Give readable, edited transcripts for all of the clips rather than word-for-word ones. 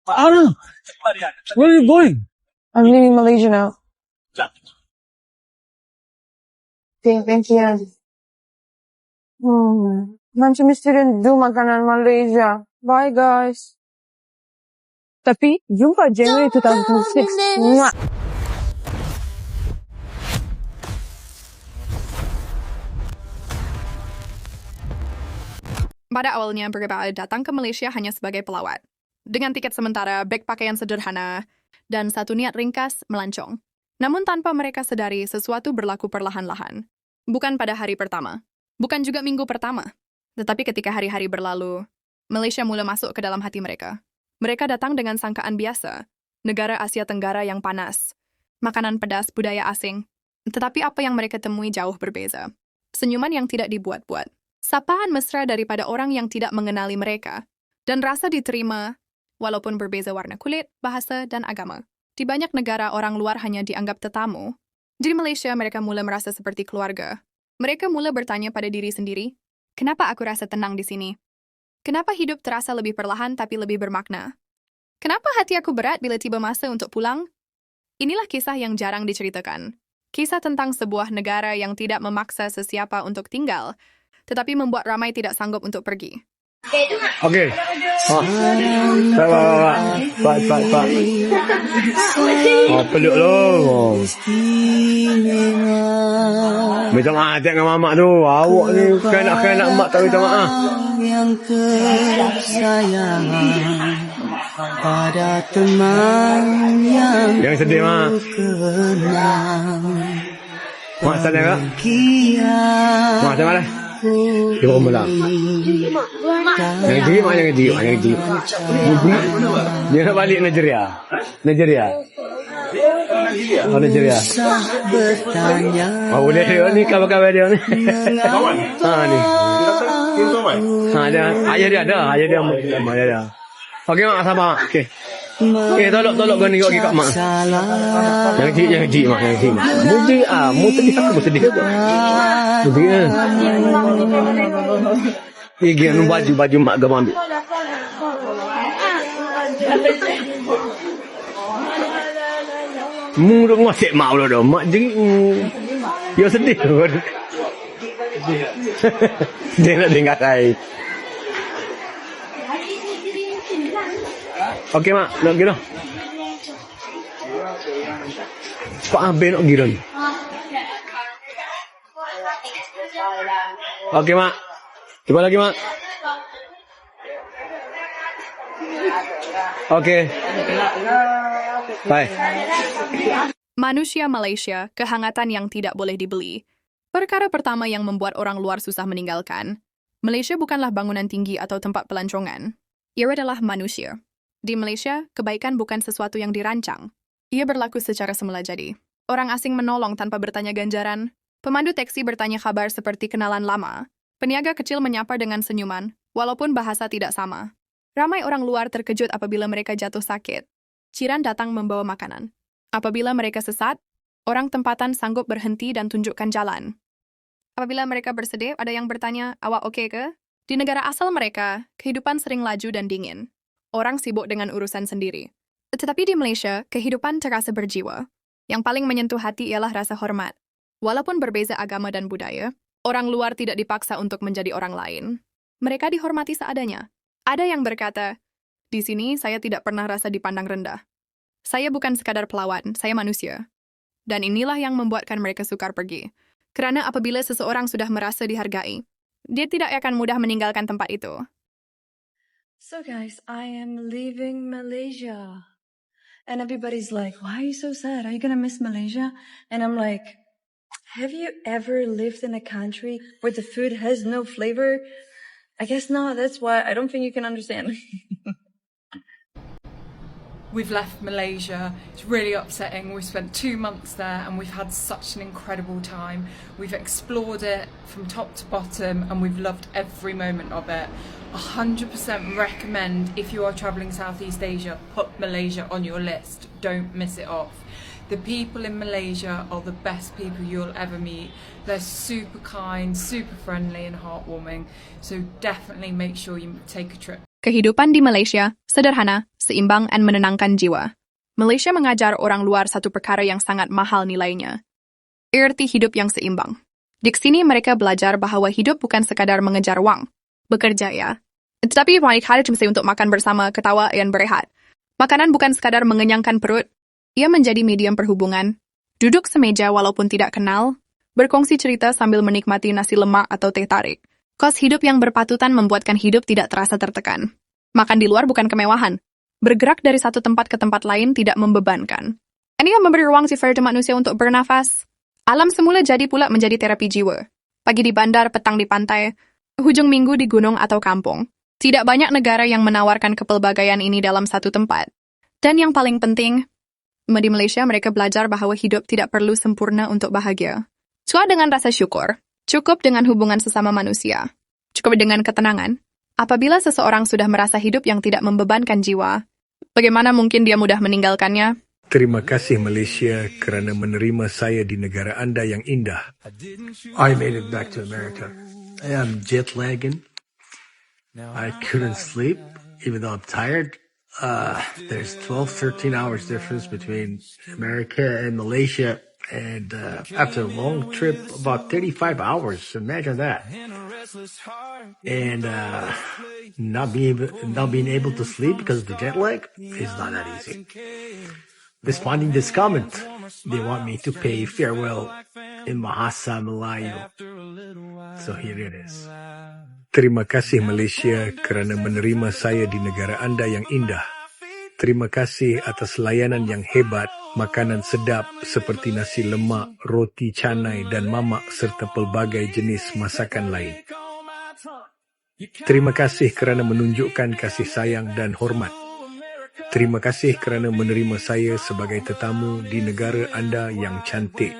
Anna, where are you going? I'm leaving Malaysia now. Thank you. Nanti mesti rindu makanan Malaysia. Bye guys. Tapi jumpa January 2006. Mwah. Pada awalnya, Bergabah datang ke Malaysia hanya sebagai pelawat. Dengan tiket sementara, beg pakaian sederhana, dan satu niat ringkas melancong. Namun tanpa mereka sadari, sesuatu berlaku perlahan-lahan. Bukan pada hari pertama. Bukan juga minggu pertama. Tetapi ketika hari-hari berlalu, Malaysia mulai masuk ke dalam hati mereka. Mereka datang dengan sangkaan biasa. Negara Asia Tenggara yang panas. Makanan pedas, budaya asing. Tetapi apa yang mereka temui jauh berbeza. Senyuman yang tidak dibuat-buat. Sapaan mesra daripada orang yang tidak mengenali mereka. Dan rasa diterima, walaupun berbeza warna kulit, bahasa, dan agama. Di banyak negara, orang luar hanya dianggap tetamu. Di Malaysia, mereka mulai merasa seperti keluarga. Mereka mulai bertanya pada diri sendiri, kenapa aku rasa tenang di sini? Kenapa hidup terasa lebih perlahan tapi lebih bermakna? Kenapa hati aku berat bila tiba masa untuk pulang? Inilah kisah yang jarang diceritakan. Kisah tentang sebuah negara yang tidak memaksa sesiapa untuk tinggal, tetapi membuat ramai tidak sanggup untuk pergi. Okay. Pak. Peluk lo. Minta maaf dengan mamak tu. Awak ni kanak-kanak mak tak minta maaf. Yang kesayangan pada teman yang sedih mak. Mak sedih tak? Mak sedih mana? Dia orang belah. Jangan jerit mak, jangan jerit. Dia nak balik Nigeria. Oh, Nigeria. Oh, boleh dia ni kawan-kawan dia ni. Ni. Dia ayah dia ada. Ayah dia. Okey mak, sabar. Okey. Tolok kau ni kat mak. Jangan jerit mak. Mu sedih aku sedih juga. Sedih. Pergi baju mak gam ambil. Mu duk ngosek mak pula dah. Mak jerit. Ya sedih. Dia nak tinggal saya. Okey mak, nak pergi dah. Cepat habis nak pergi dah. Okey mak. Cuba lagi mak. Okey. Bye. Manusia Malaysia, kehangatan yang tidak boleh dibeli. Perkara pertama yang membuat orang luar susah meninggalkan. Malaysia bukanlah bangunan tinggi atau tempat pelancongan. Ia adalah manusia. Di Malaysia, kebaikan bukan sesuatu yang dirancang. Ia berlaku secara semula jadi. Orang asing menolong tanpa bertanya ganjaran. Pemandu teksi bertanya kabar seperti kenalan lama. Peniaga kecil menyapa dengan senyuman, walaupun bahasa tidak sama. Ramai orang luar terkejut apabila mereka jatuh sakit. Jiran datang membawa makanan. Apabila mereka sesat, orang tempatan sanggup berhenti dan tunjukkan jalan. Apabila mereka bersedih, ada yang bertanya, awak okey ke? Di negara asal mereka, kehidupan sering laju dan dingin. Orang sibuk dengan urusan sendiri. Tetapi di Malaysia, kehidupan terasa berjiwa. Yang paling menyentuh hati ialah rasa hormat. Walaupun berbeza agama dan budaya, orang luar tidak dipaksa untuk menjadi orang lain. Mereka dihormati seadanya. Ada yang berkata, di sini saya tidak pernah rasa dipandang rendah. Saya bukan sekadar pelawat, saya manusia. Dan inilah yang membuatkan mereka sukar pergi. Kerana apabila seseorang sudah merasa dihargai, dia tidak akan mudah meninggalkan tempat itu. So guys, I am leaving Malaysia. And everybody's like, why are you so sad? Are you gonna miss Malaysia? And I'm like, have you ever lived in a country where the food has no flavor? I guess not. That's why I don't think you can understand. We've left Malaysia. It's really upsetting. We've spent 2 months there and we've had such an incredible time. We've explored it from top to bottom and we've loved every moment of it. 100% recommend, if you are travelling Southeast Asia, put Malaysia on your list. Don't miss it off. The people in Malaysia are the best people you'll ever meet. They're super kind, super friendly and heartwarming. So definitely make sure you take a trip. Kehidupan di Malaysia sederhana, seimbang, dan menenangkan jiwa. Malaysia mengajar orang luar satu perkara yang sangat mahal nilainya. Erti hidup yang seimbang. Di sini mereka belajar bahwa hidup bukan sekadar mengejar wang. Bekerja ya. Tetapi hari mesti untuk makan bersama, ketawa, dan berehat. Makanan bukan sekadar mengenyangkan perut. Ia menjadi medium perhubungan. Duduk semeja walaupun tidak kenal. Berkongsi cerita sambil menikmati nasi lemak atau teh tarik. Kos hidup yang berpatutan membuatkan hidup tidak terasa tertekan. Makan di luar bukan kemewahan. Bergerak dari satu tempat ke tempat lain tidak membebankan. Ini yang memberi ruang sifat manusia untuk bernafas. Alam semula jadi pula menjadi terapi jiwa. Pagi di bandar, petang di pantai, hujung minggu di gunung atau kampung. Tidak banyak negara yang menawarkan kepelbagaian ini dalam satu tempat. Dan yang paling penting, di Malaysia mereka belajar bahwa hidup tidak perlu sempurna untuk bahagia. Cuma dengan rasa syukur, cukup dengan hubungan sesama manusia, cukup dengan ketenangan. Apabila seseorang sudah merasa hidup yang tidak membebankan jiwa, bagaimana mungkin dia mudah meninggalkannya? Terima kasih Malaysia kerana menerima saya di negara anda yang indah. I made it back to America. I'm jet lagging. I couldn't sleep, even though I'm tired. There's 12, 13 hours difference between America and Malaysia. And after a long trip, about 35 hours, imagine that. And not being able to sleep because of the jet lag is not that easy. Responding this comment, they want me to pay farewell in Bahasa Melayu. So here it is. Terima kasih Malaysia kerana menerima saya di negara anda yang indah. Terima kasih atas layanan yang hebat, makanan sedap seperti nasi lemak, roti canai dan mamak serta pelbagai jenis masakan lain. Terima kasih kerana menunjukkan kasih sayang dan hormat. Terima kasih kerana menerima saya sebagai tetamu di negara anda yang cantik.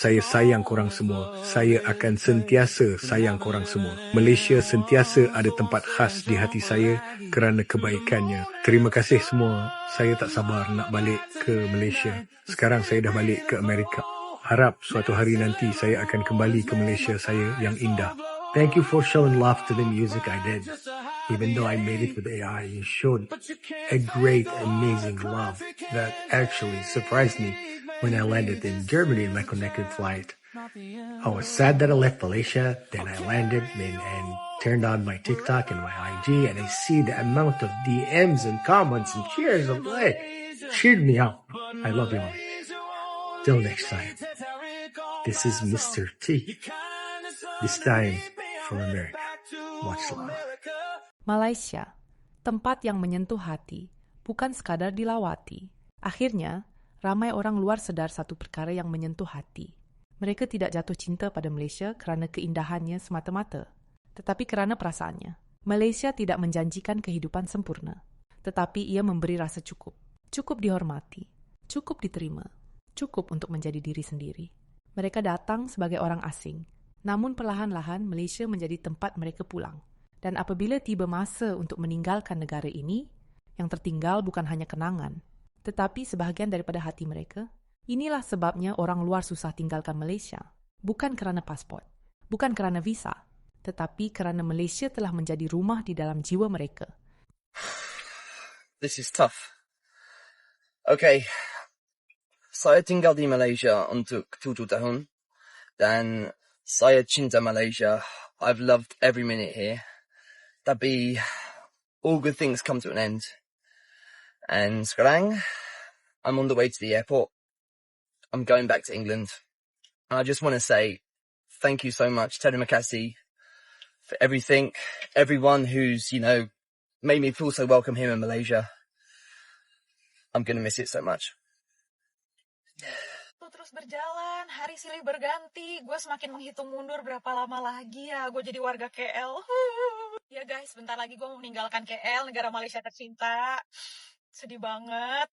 Saya sayang korang semua. Saya akan sentiasa sayang korang semua. Malaysia sentiasa ada tempat khas di hati saya kerana kebaikannya. Terima kasih semua. Saya tak sabar nak balik ke Malaysia. Sekarang saya dah balik ke Amerika. Harap suatu hari nanti saya akan kembali ke Malaysia saya yang indah. Thank you for showing love to the music I did. Even though I made it with AI, you showed a great, amazing love that actually surprised me when I landed in Germany in my connected flight. I was sad that I left Malaysia, then I landed and turned on my TikTok and my IG, and I see the amount of DMs and comments and cheers of like, cheered me up. I love you all. Till next time, this is Mr. T. This time from America. Much love. Malaysia, tempat yang menyentuh hati, bukan sekadar dilawati. Akhirnya, ramai orang luar sedar satu perkara yang menyentuh hati. Mereka tidak jatuh cinta pada Malaysia kerana keindahannya semata-mata, tetapi kerana perasaannya. Malaysia tidak menjanjikan kehidupan sempurna, tetapi ia memberi rasa cukup. Cukup dihormati, cukup diterima, cukup untuk menjadi diri sendiri. Mereka datang sebagai orang asing, namun perlahan-lahan Malaysia menjadi tempat mereka pulang. Dan apabila tiba masa untuk meninggalkan negara ini, yang tertinggal bukan hanya kenangan, tetapi sebahagian daripada hati mereka. Inilah sebabnya orang luar susah tinggalkan Malaysia. Bukan kerana pasport, bukan kerana visa, tetapi kerana Malaysia telah menjadi rumah di dalam jiwa mereka. This is tough. Okay, saya tinggal di Malaysia untuk 7 tahun, dan saya cinta Malaysia. I've loved every minute here. Tapi all good things come to an end. And sekarang, I'm on the way to the airport. I'm going back to England. And I just want to say thank you so much, terima kasih, for everything. Everyone who's, made me feel so welcome here in Malaysia. I'm going to miss it so much. Terus berjalan, hari silih berganti, gue semakin menghitung mundur berapa lama lagi ya gue jadi warga KL. Ya guys, bentar lagi gue mau meninggalkan KL, negara Malaysia tercinta. Sedih banget.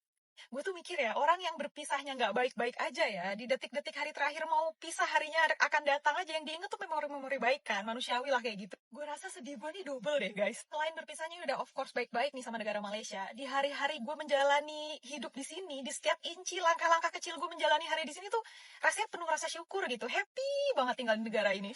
Gue tuh mikir ya, orang yang berpisahnya gak baik-baik aja ya, di detik-detik hari terakhir mau pisah, harinya akan datang aja, yang diinget tuh memori-memori baik kan, manusiawi lah kayak gitu. Gue rasa sedih gue nih double deh guys. Selain berpisahnya udah of course baik-baik nih sama negara Malaysia, di hari-hari gue menjalani hidup di sini, di setiap inci langkah-langkah kecil gue menjalani hari di sini tuh rasanya penuh rasa syukur gitu, happy banget tinggal di negara ini.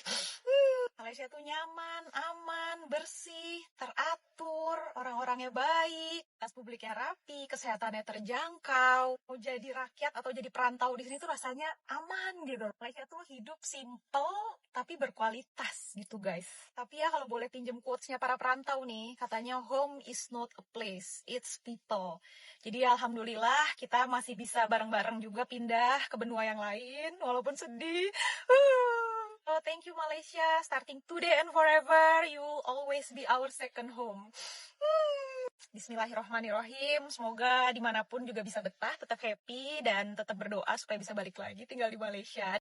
Malaysia tuh nyaman, aman, bersih, teratur, orang-orangnya baik, tas publiknya rapi, kesehatannya terjangkau. Mau jadi rakyat atau jadi perantau di sini tuh rasanya aman gitu. Malaysia tuh hidup simple tapi berkualitas gitu guys. Tapi ya kalau boleh pinjem quotes-nya para perantau nih, katanya home is not a place, it's people. Jadi alhamdulillah kita masih bisa bareng-bareng juga pindah ke benua yang lain walaupun sedih. Oh, thank you Malaysia, starting today and forever, you will always be our second home. Bismillahirrohmanirrohim, semoga dimanapun juga bisa betah, tetap happy, dan tetap berdoa supaya bisa balik lagi tinggal di Malaysia.